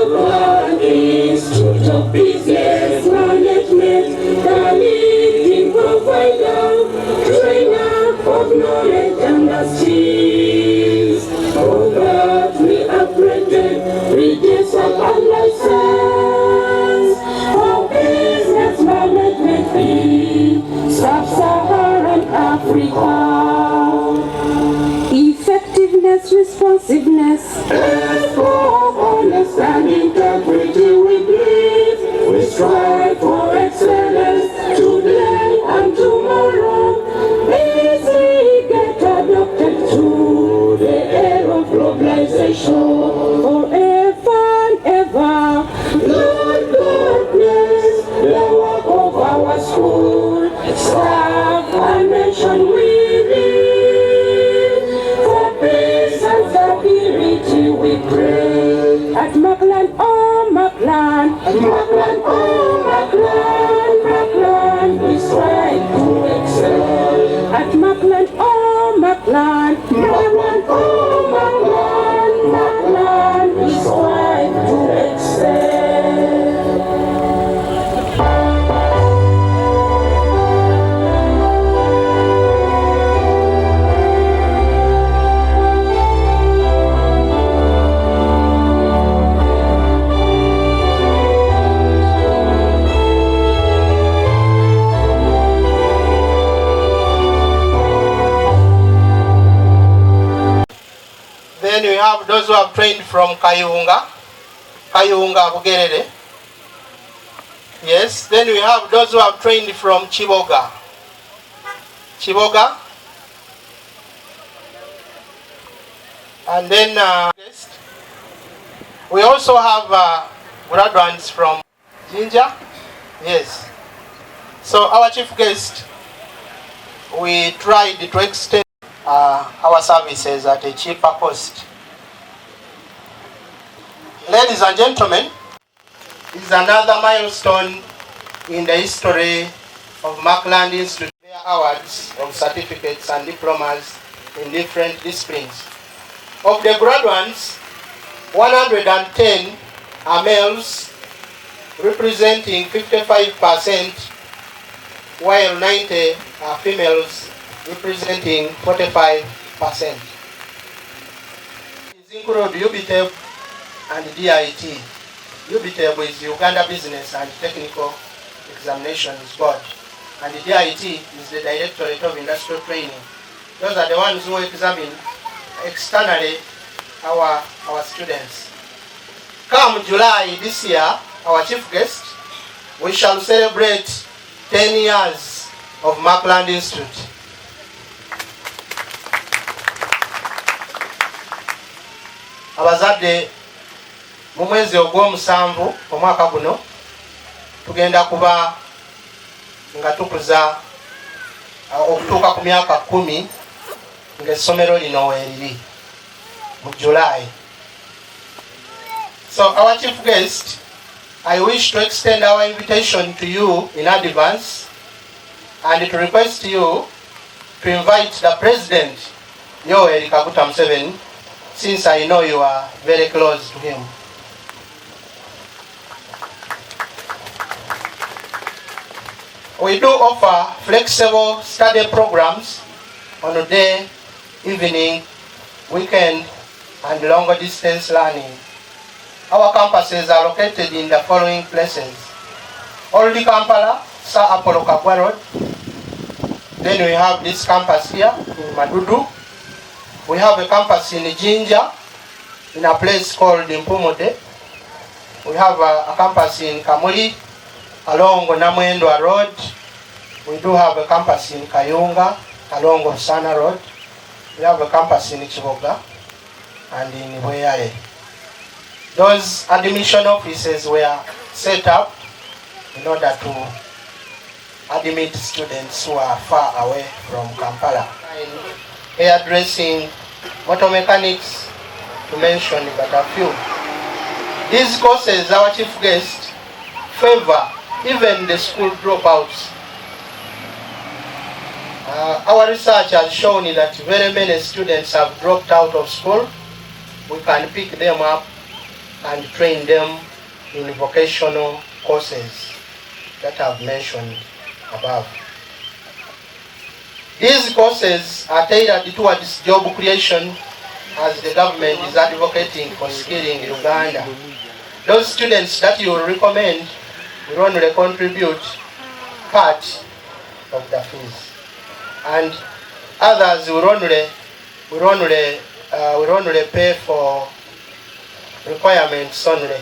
Global Institute of Business Management, the leading provider, trainer of knowledge and the skills. For that we upgraded, registered and licensed for business management in Sub-Saharan Africa. Effectiveness, responsiveness, honest and integrity we breathe. We strive for excellence today and tomorrow. Easily get adopted to the era of globalization forever and ever. Lord God bless the work of our school, staff and nation we live. For peace and stability we pray. At Makland, oh Makland, at Makland, oh Makland, Makland, we strive to excel. At Makland, oh Makland, Makland, oh Makland, Makland, we strive to excel. Then we have those who have trained from Kayunga, Makerere. Yes, then we have those who have trained from Chiboga. And then we also have graduates from Jinja. Yes. So our chief guest, we tried to extend our services at a cheaper cost. Ladies and gentlemen, this is another milestone in the history of Makland Institute. Their awards of certificates and diplomas in different disciplines. Of the graduates, 110 are males, representing 55%, while 90 are females, representing 45%. These include UBTEB and DIT. UBTEB is Uganda Business and Technical Examinations Board, and the DIT is the Directorate of Industrial Training. Those are the ones who examine externally our students. Come July this year, our chief guest, we shall celebrate 10 years of Makland Institute. Abazadde mu mwezi ogw'omusanvu omwaka guno tugenda kuba nga tukuza okutuuka ku myaka 10 ng'essomero lino weeriri mu July. So our chief guest, I wish to extend our invitation to you in advance and to request you to invite the President, Yoweri Kaguta Museveni, since I know you are very close to him. We do offer flexible study programs on a day, evening, weekend, and longer distance learning. Our campuses are located in the following places: Old Kampala, Sir Apollo Kagwa Road. Then we have this campus here in Madudu. We have a campus in Jinja, in a place called Mpumode. We have a campus in Kamuli, along Namwendwa Road. We do have a campus in Kayunga, along Osana Road. We have a campus in Chiboga and in Buikwe. Those admission offices were set up in order to admit students who are far away from Kampala. Hairdressing, motor mechanics, to mention but a few. These courses, our chief guest, favor even the school dropouts. Our research has shown that very many students have dropped out of school. We can pick them up and train them in vocational courses that I've mentioned above. These courses are tailored towards job creation, as the government is advocating for skilling in Uganda. Those students that you recommend will only contribute part of the fees, and others will only pay for requirements only.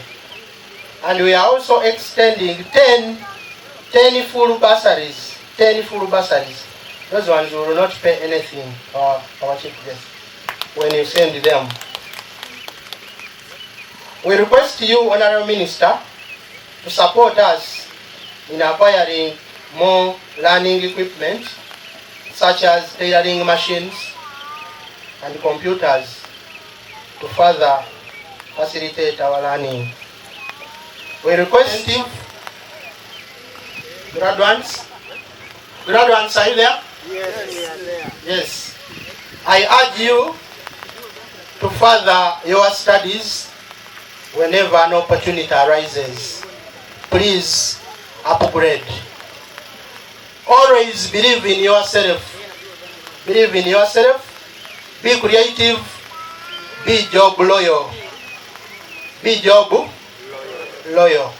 And we are also extending 10 full bursaries. 10 full bursaries. Those ones will not pay anything, our chief guest, when you send them. We request you, Honorable Minister, to support us in acquiring more learning equipment, such as tailoring machines and computers, to further facilitate our learning. We request you, graduates, are you there? Yes, we are there. Yes. I urge you to further your studies whenever an opportunity arises. Please upgrade. Always believe in yourself. Believe in yourself. Be creative. Be job loyal. Be job loyal.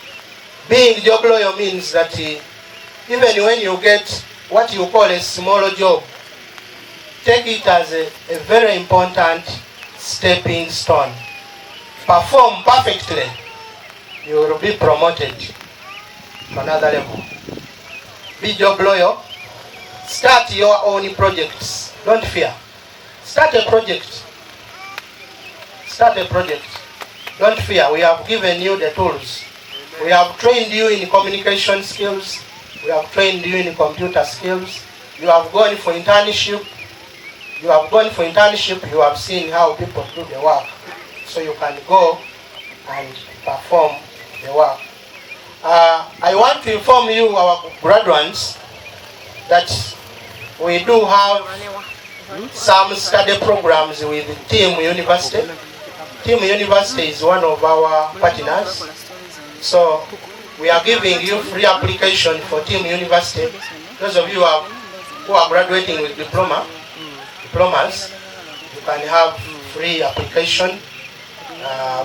Being job loyal means that even when you get what you call a small job, take it as a very important stepping stone. Perform perfectly, you will be promoted to another level. Be job loyal. Start your own projects. Don't fear. Start a project. Start a project. Don't fear. We have given you the tools. We have trained you in communication skills. We have trained you in computer skills. You have gone for internship. You have seen how people do the work. So you can go and perform the work. I want to inform you, our graduates, that we do have some study programs with Team University. Team University is one of our partners. So we are giving you free application for Team University. Those of you who are graduating with diplomas, you can have free application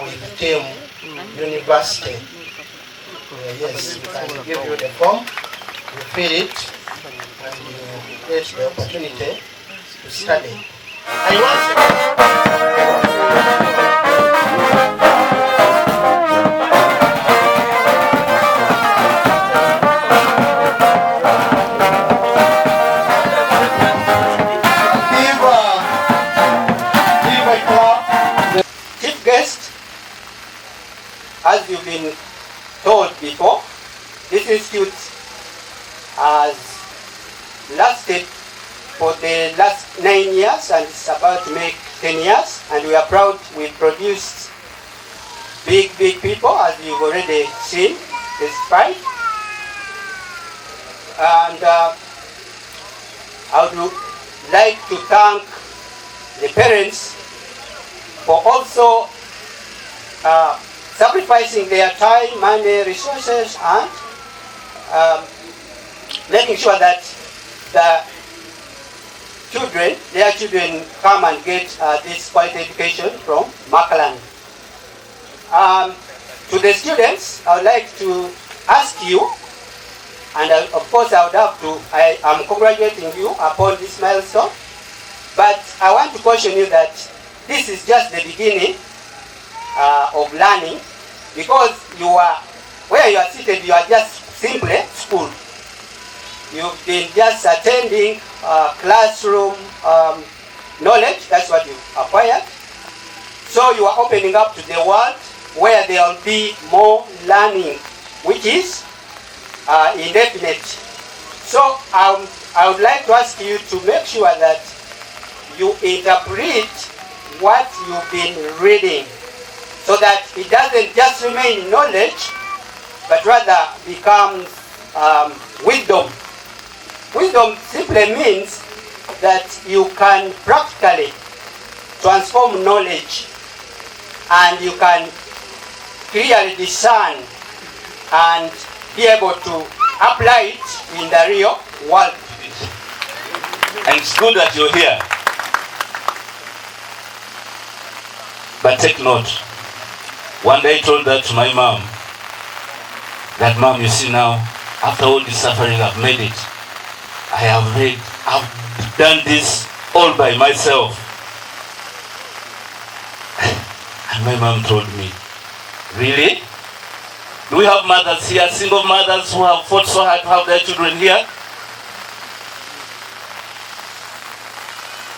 with Team University. Yes, we can give you the form, you fill it, and you get the opportunity to study. And chief guest, as you've been told before, this institute has lasted for the last 9 years and it's about to make 10 years, and we are proud we produced big people, as you've already seen, despite. And I would like to thank the parents for also sacrificing their time, money, resources, and making sure that their children come and get this quality education from Makland. To the students, I would like to ask you, and of course I am congratulating you upon this milestone, but I want to caution you that this is just the beginning of learning, because where you are seated, you are just simply school. You've been just attending classroom knowledge, that's what you acquired. So you are opening up to the world where there will be more learning, which is indefinite. So I would like to ask you to make sure that you interpret what you've been reading, so that it doesn't just remain knowledge, but rather becomes wisdom. Wisdom simply means that you can practically transform knowledge, and you can clearly discern and be able to apply it in the real world. And it's good that you're here. But take note. One day I told that to my mom. That mom, you see now, after all this suffering, I've made it. I've done this all by myself. And my mom told me, really? Do we have mothers here, single mothers who have fought so hard to have their children here?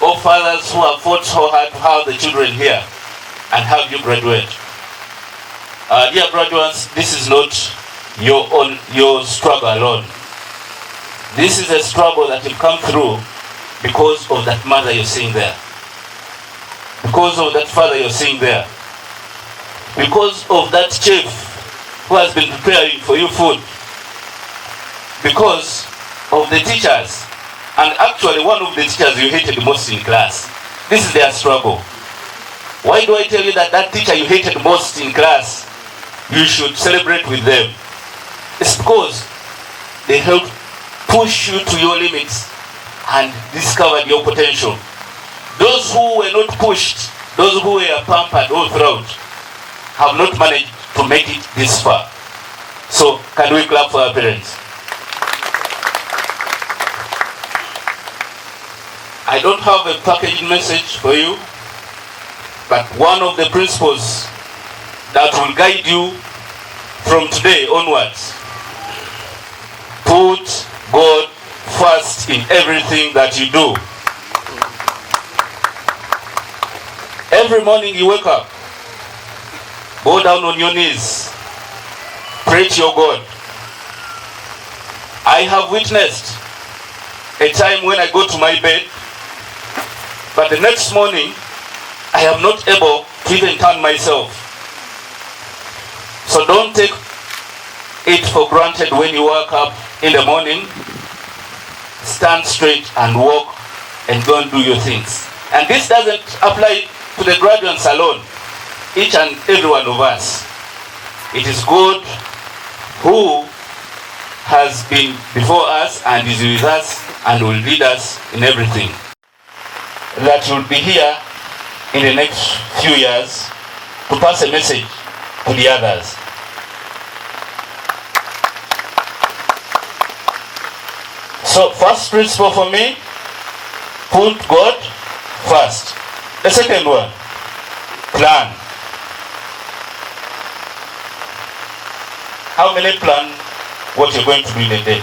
Or fathers who have fought so hard to have the children here and have you graduate? Dear graduates, this is not your struggle alone. This is a struggle that you've come through because of that mother you're seeing there. Because of that father you're seeing there. Because of that chef who has been preparing for you food. Because of the teachers. And actually one of the teachers you hated most in class. This is their struggle. Why do I tell you that that teacher you hated most in class, you should celebrate with them? It's because they help push you to your limits and discover your potential. Those who were not pushed, those who were pampered all throughout, have not managed to make it this far. So, can we clap for our parents? I don't have a packaging message for you, but one of the principles that will guide you from today onwards: put God first in everything that you do. Every morning you wake up, go down on your knees, pray to your God. I have witnessed a time when I go to my bed, but the next morning I am not able to even turn myself. So don't take it for granted when you wake up in the morning. Stand straight and walk and go and do your things. And this doesn't apply to the graduates alone, each and every one of us. It is God who has been before us and is with us and will lead us in everything. That will be here in the next few years to pass a message to the others. So first principle for me, put God first. The second one, plan. How many plan what you're going to do in a day?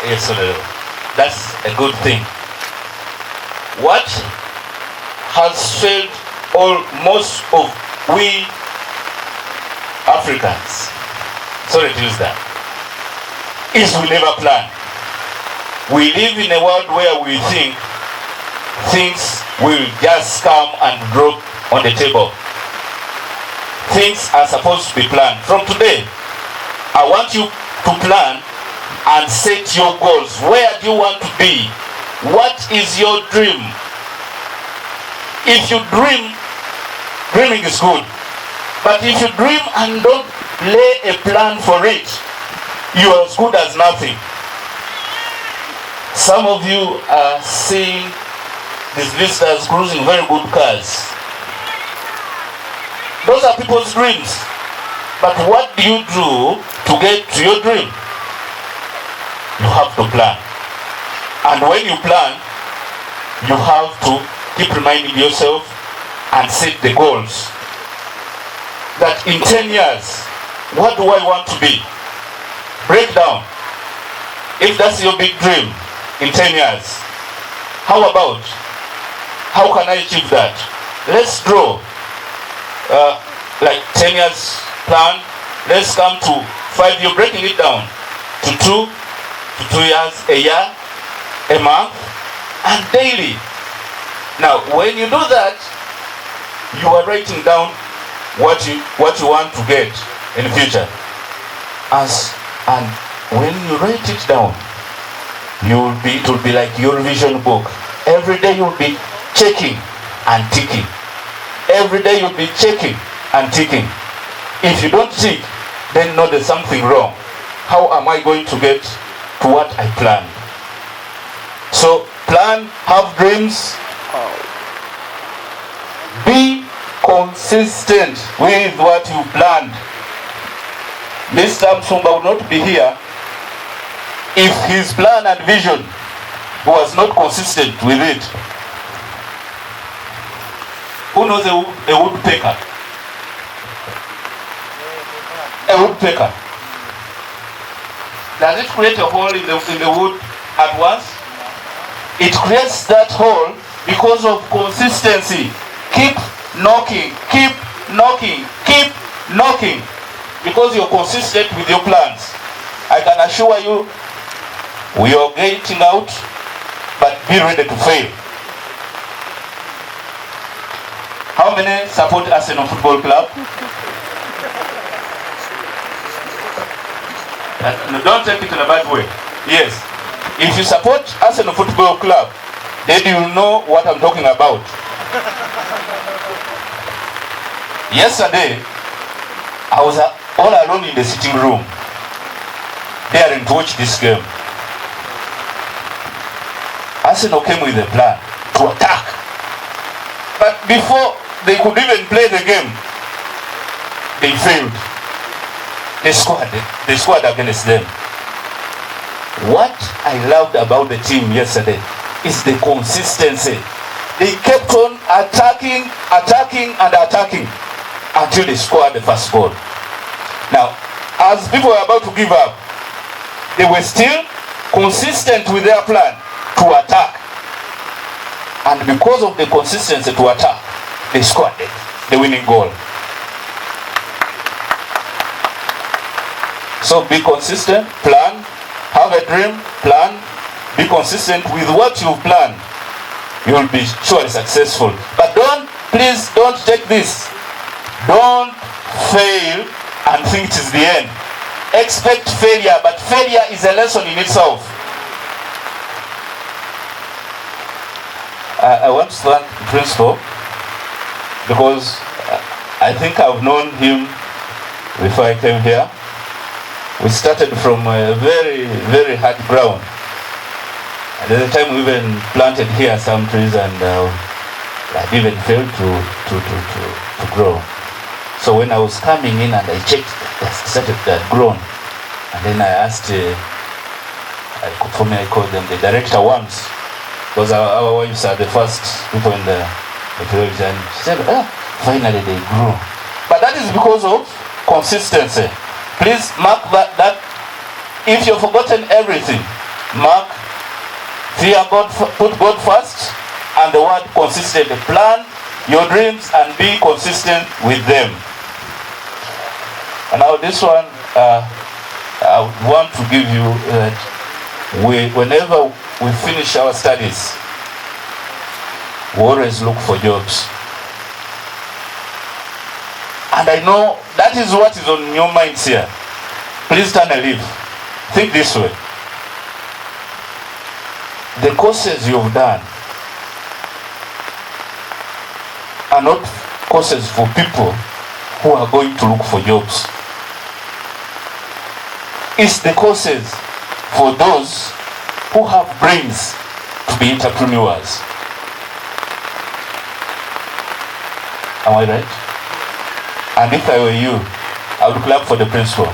Yes, that's a good thing. What has failed most of we Africans, sorry to use that, is we never plan. We live in a world where we think things will just come and drop on the table. Things are supposed to be planned. From today, I want you to plan and set your goals. Where do you want to be? What is your dream? If you dream, dreaming is good. But if you dream and don't lay a plan for it, you are as good as nothing. Some of you are seeing these visitors cruising very good cars. Those are people's dreams. But what do you do to get to your dream? You have to plan. And when you plan, you have to keep reminding yourself and set the goals. That in 10 years, what do I want to be? Break down. If that's your big dream, in 10 years, how about, how can I achieve that? Let's draw like 10 years plan. Let's come to 5 years, breaking it down to 2 years, a year, a month, and daily. Now, when you do that, you are writing down what you want to get in the future. And when you write it down, it will be like your vision book. Every day you'll be checking and ticking. Every day you'll be checking and ticking. If you don't tick, then know there's something wrong. How am I going to get to what I planned? So plan, have dreams, be consistent with what you planned. Mr. Msumba would not be here if his plan and vision was not consistent with it. Who knows a woodpecker? A woodpecker. Does it create a hole in the wood at once? It creates that hole because of consistency. Keep knocking, keep knocking, keep knocking. Because you're consistent with your plans. I can assure you, we are getting out, but be ready to fail. How many support Arsenal Football Club? No, don't take it in a bad way. Yes. If you support Arsenal Football Club, then you know what I'm talking about. Yesterday, I was all alone in the sitting room, daring to watch this game. Arsenal came with a plan to attack. But before they could even play the game, they failed. They scored against them. What I loved about the team yesterday is the consistency. They kept on attacking until they scored the first goal. Now, as people were about to give up, they were still consistent with their plan to attack. And because of the consistency to attack, they scored the winning goal. So be consistent, plan, have a dream, plan, be consistent with what you've planned. You'll be surely successful. But please don't take this. Don't fail and think it is the end. Expect failure, but failure is a lesson in itself. I want to thank the principal because I think I've known him before I came here. We started from a very, very hard ground. And at the time we even planted here some trees and had even failed to grow. So when I was coming in and I checked, that had grown. And then I asked, I called them the director once, because our wives are the first people in the village. And she said, finally they grew. But that is because of consistency. Please mark that if you've forgotten everything, mark, fear God, put God first, and the word consistent. Plan your dreams and be consistent with them. And now this one, I would want to give you that whenever we finish our studies, we always look for jobs. And I know that is what is on your minds here. Please turn a leaf. Think this way. The courses you've done are not courses for people who are going to look for jobs. It's the courses for those who have brains to be entrepreneurs. Am I right? And if I were you, I would clap for the principal.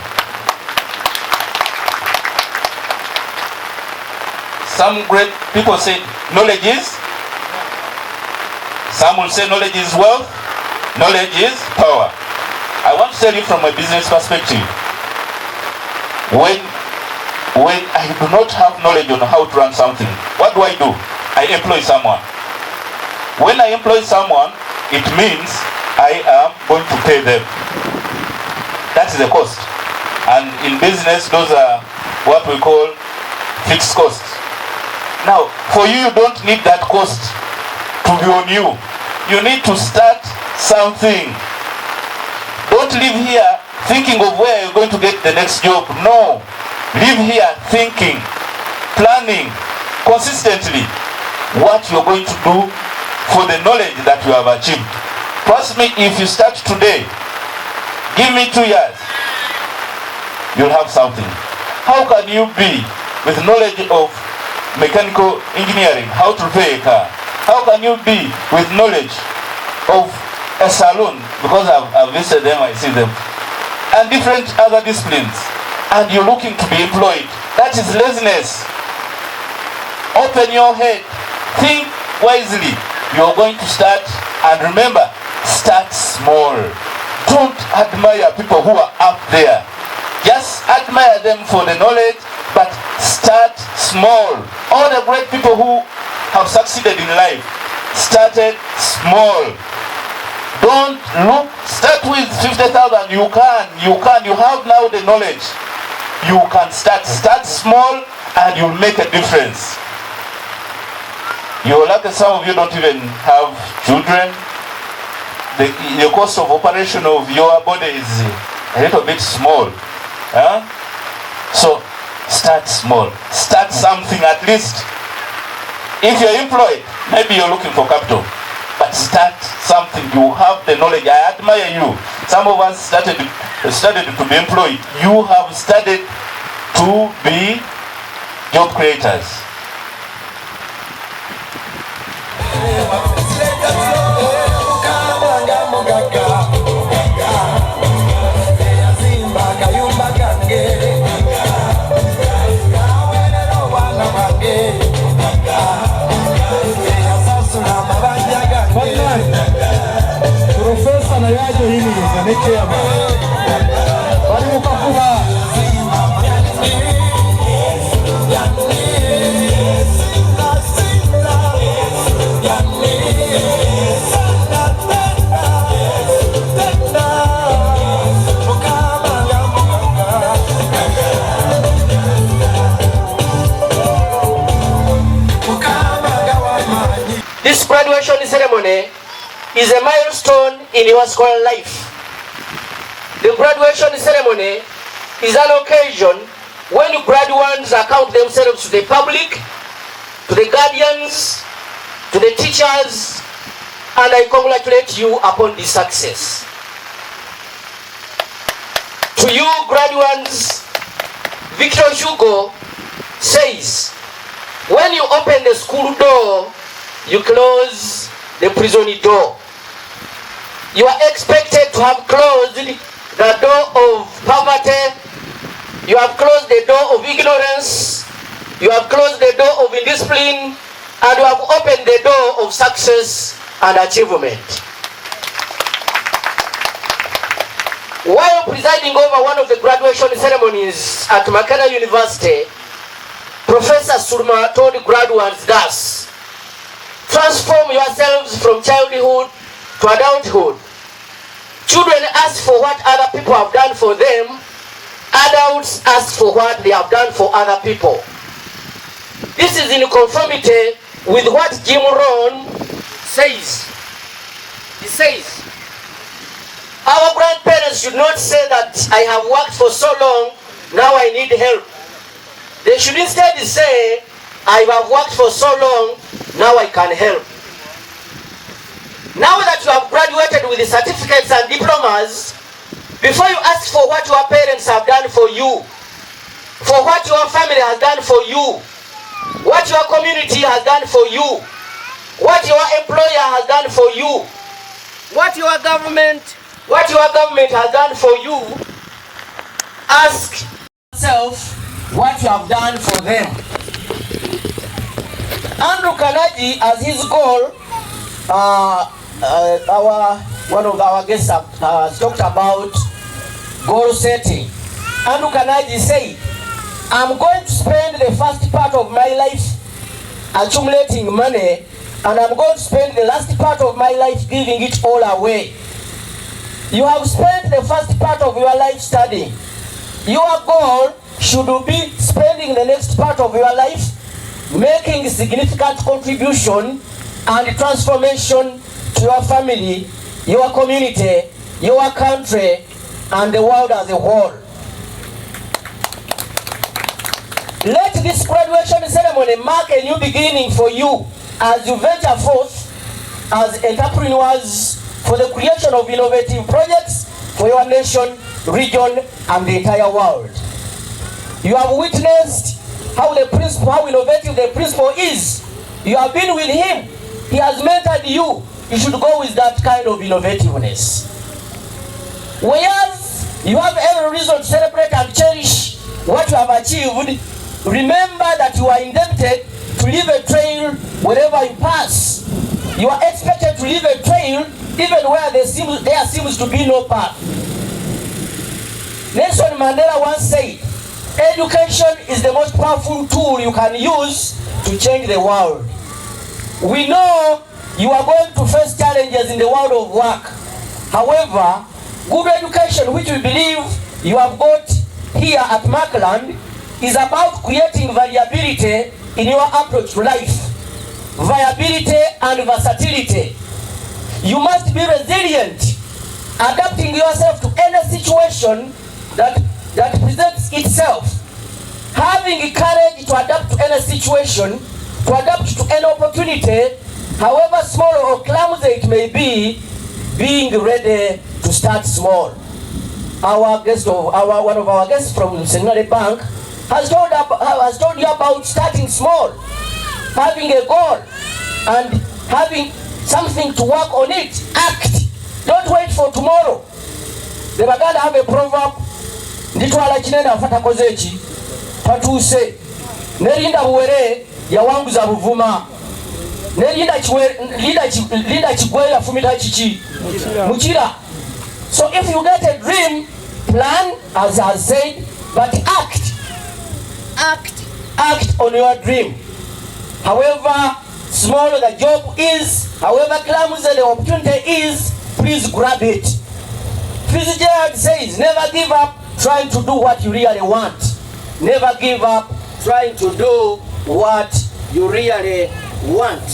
Some great people say knowledge is. Some will say knowledge is wealth. Knowledge is power. I want to tell you from a business perspective. When I do not have knowledge on how to run something, what do? I employ someone. When I employ someone, it means I am going to pay them. That is the cost. And in business, those are what we call fixed costs. Now, for you, you don't need that cost to be on you. You need to start something. Don't live here thinking of where you're going to get the next job. No. Live here thinking, planning consistently what you're going to do for the knowledge that you have achieved. Trust me, if you start today, give me 2 years, you'll have something. How can you be with knowledge of mechanical engineering, how to repair a car? How can you be with knowledge of a salon, because I've visited them, I see them, and different other disciplines, and you're looking to be employed? That is laziness. Open your head, think wisely. You're going to start, and remember, start small. Don't admire people who are up there. Just admire them for the knowledge, but start small. All the great people who have succeeded in life started small. Don't look, start with 50,000. You have now the knowledge. You can start small, and you'll make a difference. You're lucky some of you don't even have children. The cost of operation of your body is a little bit small. So start small. Start something at least. If you're employed, maybe you're looking for capital. But start something. You have the knowledge. I admire you. Some of us studied to be employed. You have studied to be job creators. Profesa na yajo hili zanechema bali mukakuba This graduation ceremony is a milestone in your scholar life. The graduation ceremony is an occasion when graduates account themselves to the public, to the guardians, to the teachers, and I congratulate you upon this success. To you graduates, Victor Hugo says, when you open the school door, you close the prison door. You are expected to have closed the door of poverty. You have closed the door of ignorance. You have closed the door of indiscipline. And you have opened the door of success and achievement. While presiding over one of the graduation ceremonies at Makerere University, Professor Surma told graduates thus: transform yourselves from childhood to adulthood. Children ask for what other people have done for them. Adults ask for what they have done for other people. This is in conformity with what Jim Rohn says. He says, our grandparents should not say that I have worked for so long, now I need help. They should instead say, I have worked for so long, now I can help. Now that you have graduated with the certificates and diplomas, before you ask for what your parents have done for you, for what your family has done for you, what your community has done for you, what your employer has done for you, what your government has done for you, ask yourself what you have done for them. Andrew Carnegie, as his goal, one of our guests has talked about goal setting. Andrew Carnegie said, I'm going to spend the first part of my life accumulating money, and I'm going to spend the last part of my life giving it all away. You have spent the first part of your life studying. Your goal should be spending the next part of your life making significant contribution and transformation to your family, your community, your country, and the world as a whole. Let this graduation ceremony mark a new beginning for you as you venture forth as entrepreneurs for the creation of innovative projects for your nation, region, and the entire world. You have witnessed how innovative the principal is. You have been with him. He has mentored you. You should go with that kind of innovativeness. Whereas you have every reason to celebrate and cherish what you have achieved, remember that you are indebted to leave a trail wherever you pass. You are expected to leave a trail even where there seems to be no path. Nelson Mandela once said, education is the most powerful tool you can use to change the world. We know you are going to face challenges in the world of work. However, good education, which we believe you have got here at Makland, is about creating variability in your approach to life. Viability and versatility. You must be resilient, adapting yourself to any situation that presents itself. Having courage to adapt to any situation, to adapt to any opportunity, however small or clumsy it may be, being ready to start small. One of our guests from Seminary Bank has told you about starting small, having a goal, and having something to work on it. Act. Don't wait for tomorrow. The Baganda have a proverb, nditwala kinena afata kozechi, patuse, nerinda buwere ya wangu za buvuma, nerinda chigwe ya fumita chichi, mukira. So if you get a dream, plan as I said, but act. Act on your dream. However small the job is, however clumsy the opportunity is, please grab it. Fitzgerald says, never give up trying to do what you really want. Never give up trying to do what you really want.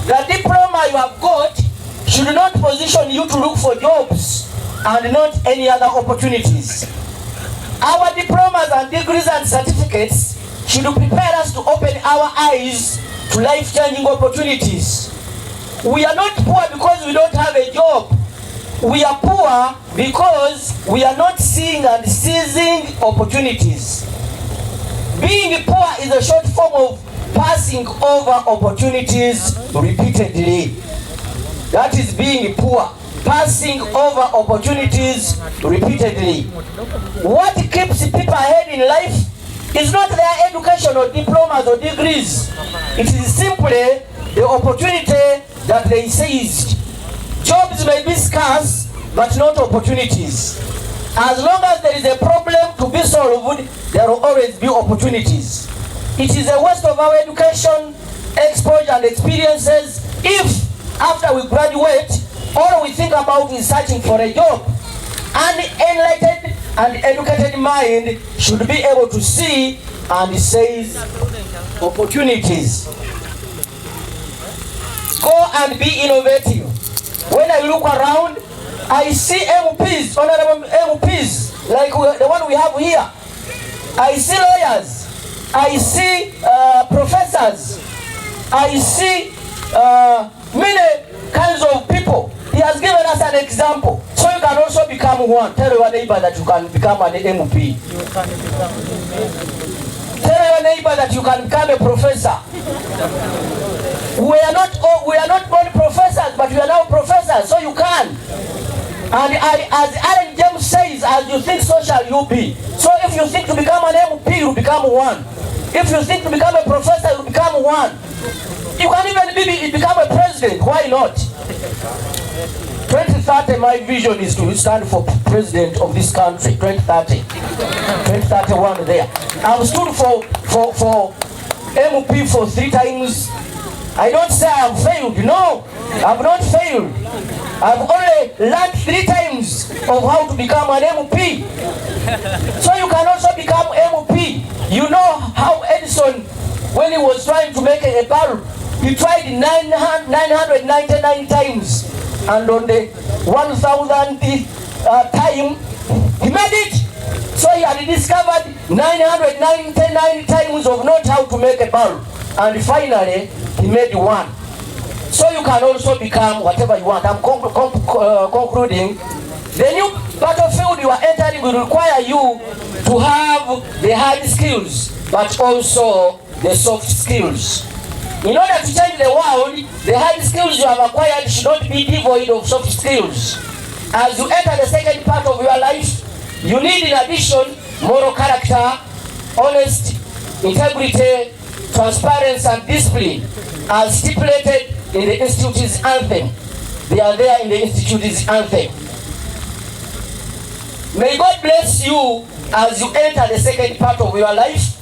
The diploma you have got should not position you to look for jobs and not any other opportunities. Our diplomas and degrees and certificates should prepare us to open our eyes to life-changing opportunities. We are not poor because we don't have a job. We are poor because we are not seeing and seizing opportunities. Being poor is a short form of passing over opportunities repeatedly. That is being poor. Passing over opportunities repeatedly. What keeps people ahead in life is not their education or diplomas or degrees. It is simply the opportunity that they seized. Jobs may be scarce, but not opportunities. As long as there is a problem to be solved, there will always be opportunities. It is a waste of our education, exposure, and experiences if, after we graduate, all we think about is searching for a job. An enlightened and educated mind should be able to see and seize opportunities. Go and be innovative. When I look around, I see MPs, honorable MPs, like the one we have here. I see lawyers. I see professors. I see many kinds of people. He has given us an example. So you can also become one. Tell your neighbor that you can become an MP. Tell your neighbor that you can become a professor. We are not born professors, but we are now professors, so you can. And as Aaron James says, as you think, so shall you be. So if you think to become an MP, you become one. If you think to become a professor, you become one. You can even become a president. Why not? 2030, my vision is to stand for president of this country. 2030, 2031 there. I've stood for MP for 3 times. I don't say I've failed. No, I've not failed. I've only learned 3 times of how to become an MP. So you can also become MP. You know how Edison, when he was trying to make a bulb, he tried 999 times. And on the 1000th time, he made it. So he had discovered 999 times of not how to make a bulb. And finally, he made one. so you can also become whatever you want. I'm concluding. The new battlefield you are entering will require you to have the hard skills, but also the soft skills. In order to change the world, the hard skills you have acquired should not be devoid of soft skills. As you enter the second part of your life, you need in addition moral character, honesty, integrity, transparency and discipline as stipulated in the Institute's anthem. They are there in the Institute's anthem. May God bless you as you enter the second part of your life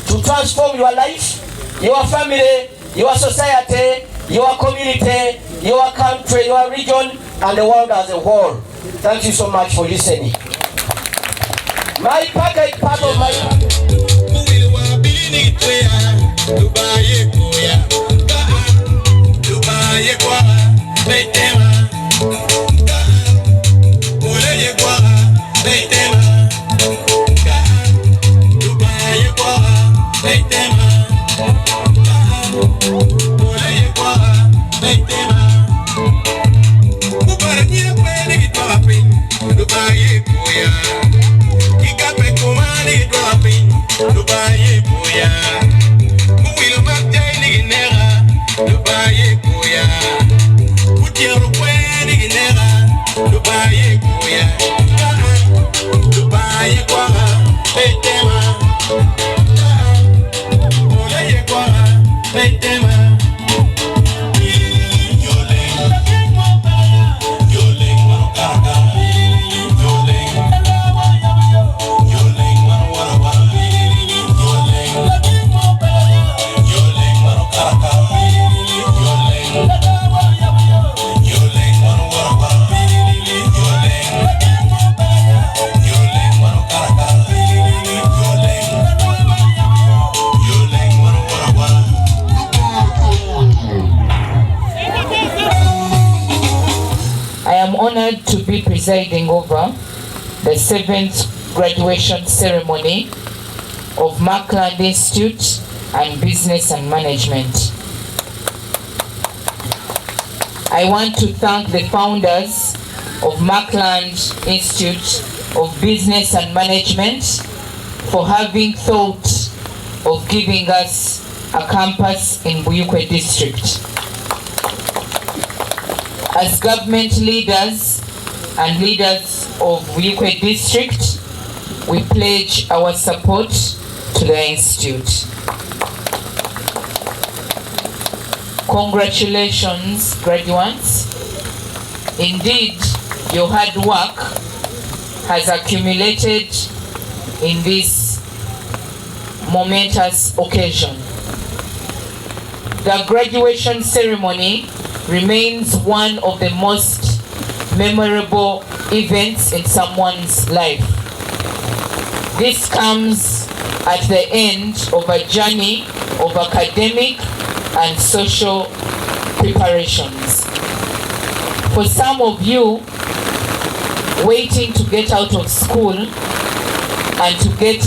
to transform your life, your family, your society, your community, your country, your region, and the world as a whole. Thank you so much for listening. My package part of my... To be presiding over the 7th graduation ceremony of Makland Institute and Business and Management. I want to thank the founders of Makland Institute of Business and Management for having thought of giving us a campus in Buikwe district. As government leaders and leaders of Buikwe district, we pledge our support to the institute. Congratulations, graduates. Indeed, your hard work has accumulated in this momentous occasion. The graduation ceremony remains one of the most memorable events in someone's life. This comes at the end of a journey of academic and social preparations. For some of you, waiting to get out of school and to get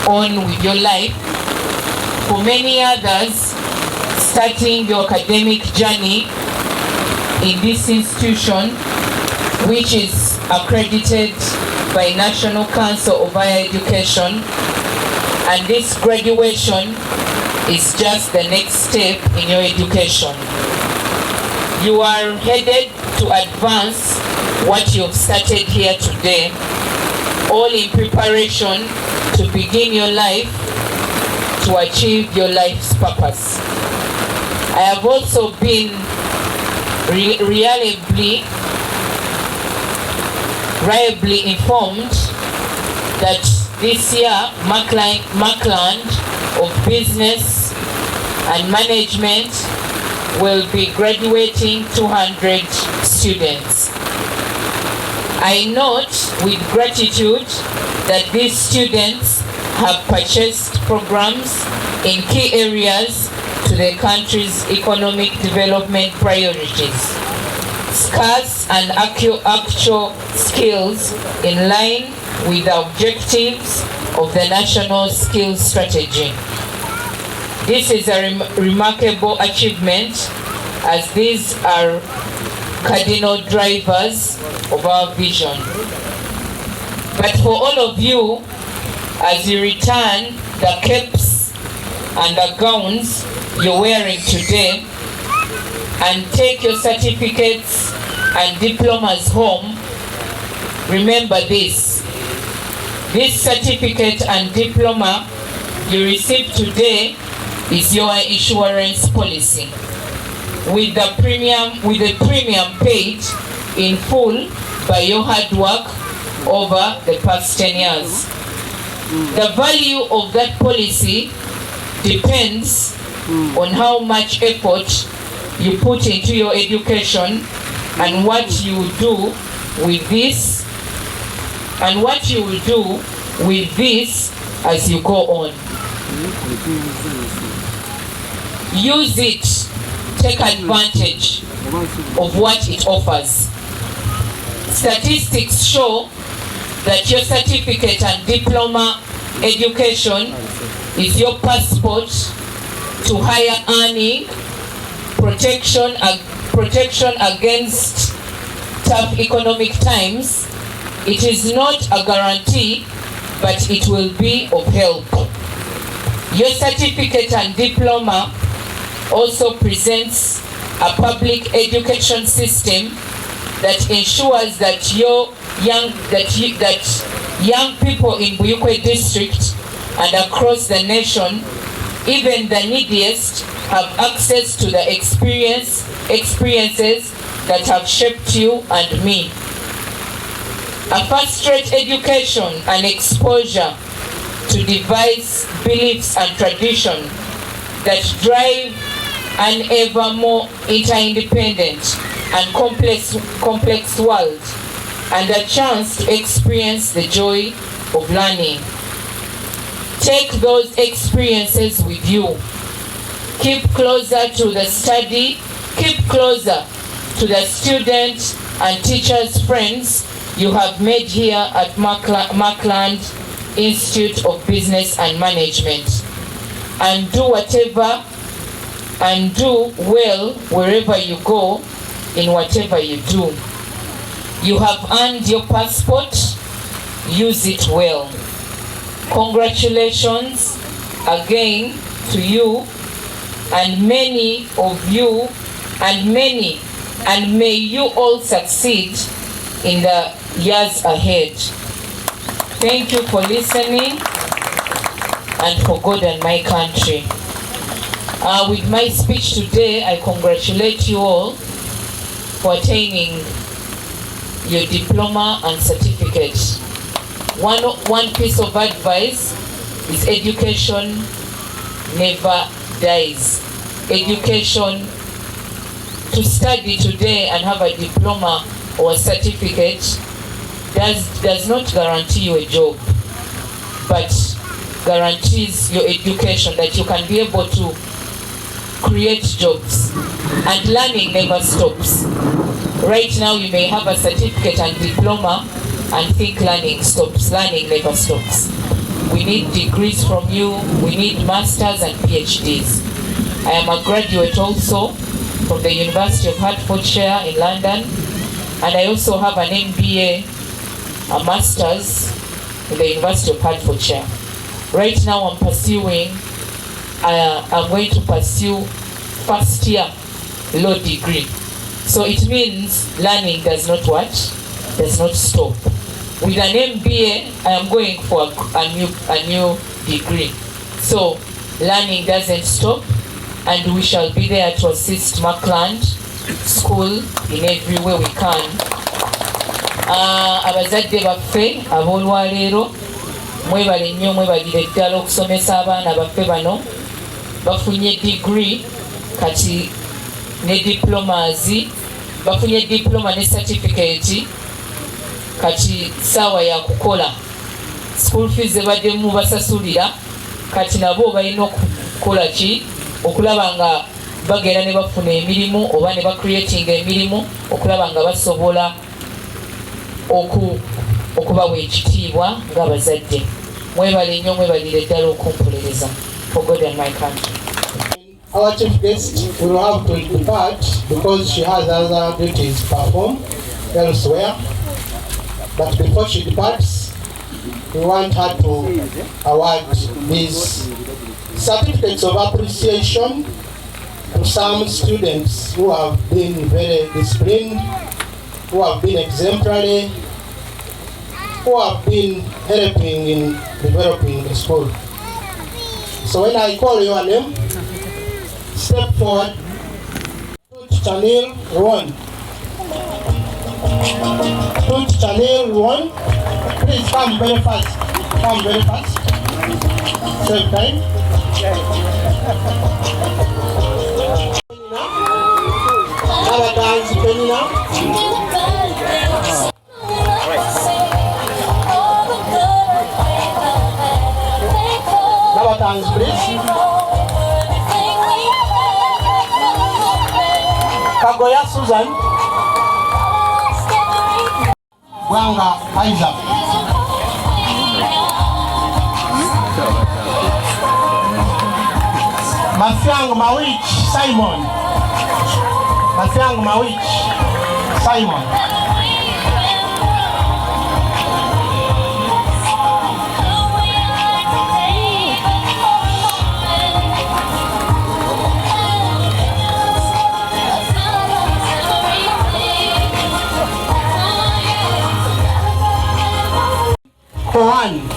on with your life. For many others, starting your academic journey in this institution, which is accredited by National Council of Higher Education, and this graduation is just the next step in your education. You are headed to advance what you've started here today, all in preparation to begin your life, to achieve your life's purpose. I have also been reliably informed that this year Makland of Business and Management will be graduating 200 students. I note with gratitude that these students have purchased programs in key areas to the country's economic development priorities, scarce and actual skills in line with the objectives of the National Skills Strategy. This is a remarkable achievement as these are cardinal drivers of our vision. But for all of you, as you return the capes and the gowns you're wearing today and take your certificates and diplomas home, remember this. This certificate and diploma you receive today is your insurance policy, with the premium paid in full by your hard work over the past 10 years. The value of that policy depends on how much effort you put into your education and what you will do with this, as you go on. Use it, take advantage of what it offers. Statistics show that your certificate and diploma education is your passport to higher earning, protection against tough economic times. It is not a guarantee, but it will be of help. Your certificate and diploma also presents a public education system that ensures that young people in Buikwe district and across the nation, even the neediest, have access to the experiences that have shaped you and me. A first-rate education and exposure to diverse beliefs and tradition that drive an ever more interdependent and complex world, and a chance to experience the joy of learning. Take those experiences with you. Keep closer to the study, keep closer to the student and teachers' friends you have made here at Makland Institute of Business and Management, and do well wherever you go, in whatever you do. You have earned your passport, use it well. Congratulations again to you and many of you, and may you all succeed in the years ahead. Thank you for listening, and for God and my country. With my speech today, I congratulate you all for attaining your diploma and certificate. One piece of advice is education never dies. Education, to study today and have a diploma or a certificate does not guarantee you a job, but guarantees your education, that you can be able to create jobs. And learning never stops. Right now you may have a certificate and diploma and think learning stops. Learning never stops. We need degrees from you. We need masters and PhDs. I am a graduate also from the University of Hertfordshire in London, and I also have an MBA, a master's in the University of Hertfordshire. Right now I'm going to pursue first year law degree. So it means learning does not stop. With an MBA, I am going for a new degree. So learning doesn't stop, and we shall be there to assist Makland School in every way we can. Abazadde baffe ab'olwaleero, mwebale nnyo, mwebalire ddala okusomesa abaana baffe bano. Bafunye degree kati ne diplomas, bafunye diploma ne certificate, kati sawa ya kukola. School fees zebadde mu basasulira, kati nabo balina okukola ki, okulaba nga bagenda ne bafuna emirimu oba ne creating emirimu, okulaba nga basobola okubawa ekitiibwa ng'abazadde. Mwebale nnyo, mwebalire ddala okumpolereza. For God and my country. our chief guest will have to depart because she has other duties to perform elsewhere. But before she departs, we want her to award these certificates of appreciation to some students who have been very disciplined, who have been exemplary, who have been helping in developing the school. So when I call your name, step forward. Chanel 1. Chanel 1. Please come very fast. Come very fast. Save time. Another dance, Penina. Another dance, please. Kagoya Susan. Wanga Isaac. Mafiang Mawich Simon. Mafiang Mawich Simon. Kohan